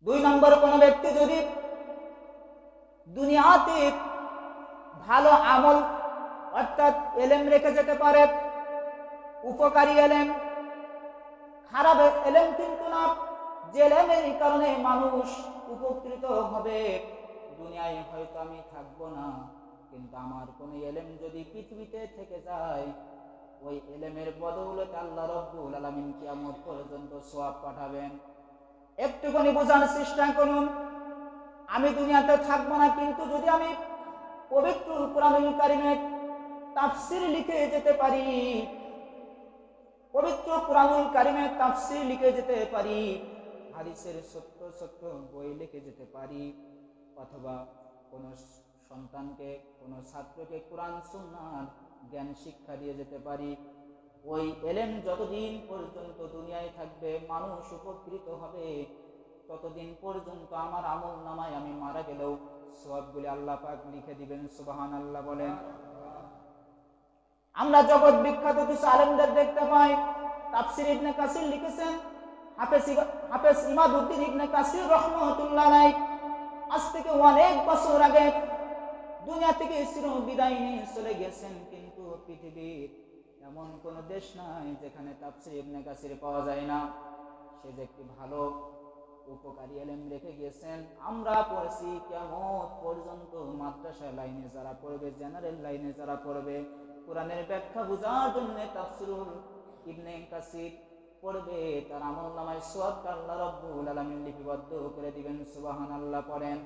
2 নম্বর, কোন ব্যক্তি যদি দুনিয়াতে ভালো আমল অর্থাৎ এলেম রেখে যেতে পারে, উপকারী এলেম, খারাপ এলেম কিন্তু না, যে এলেমের কারণে মানুষ উপকৃত হবে, দুনিয়ায় হয়তো আমি থাকবো না, কিন্তু আমার কোন এলেম যদি পৃথিবীতে থেকে যায়, ওই এলেমের বদৌলতে আল্লাহ রাব্বুল আলামিন কিয়ামত পর্যন্ত সওয়াব পাঠাবেন। একটুখানি বোঝার চেষ্টা করুন। আমি দুনিয়াতে থাকবো না, কিন্তু যদি আমি পবিত্র কোরআনুল কারীমের তাফসীর লিখে যেতে পারি, পবিত্র কোরআনুল কারীমের তাফসীর লিখে যেতে পারি, হাদিসের ছোট্ট ছোট্ট বই লিখে যেতে পারি, অথবা কোন সন্তানকে, কোন ছাত্রকে কোরআন সুন্নাহর জ্ঞান শিক্ষা দিয়ে যেতে পারি, ওই এলেম যতদিন পর্যন্ত দুনিয়ায় থাকবে, মানুষ উপকৃত হবে, ততদিন পর্যন্ত আমার আমল নামায় আমি মারা গেলেও সওয়াবগুলি আল্লাহ পাক লিখে দিবেন। সুবহানাল্লাহ বলেন। আমরা জগৎ বিখ্যাত কিছু আলেমদের দেখতে পাই। তাফসীর ইবনে কাসির লিখেছেন, হাফেজ ইমাদউদ্দিন ইবনে কাসির রাহমাতুল্লাহ আলাইহি আজ থেকে অনেক বছর আগে দুনিয়া থেকে চির বিদায় নিয়ে চলে গেছেন, কিন্তু পৃথিবীর এমন কোন দেশ নাই যেখানে তাফসীর ইবনে কাসির পাওয়া যায় না। সে যে একটি ভালো উপকারী এলেম রেখে গিয়েছেন। আমরা পড়েছি কিয়ামত পর্যন্ত মাদ্রাসা লাইনে যারা পড়বে, জেনারেল লাইনে যারা পড়বে, কোরআনের ব্যাখ্যা বোঝার জন্য তাফসীরুল ইবনে কাসির পড়বে, তার আমলনামায় সওয়াব আল্লাহ রাব্বুল আলামিন লিপিবদ্ধ করে দিবেন। সুবহানাল্লাহ পড়েন।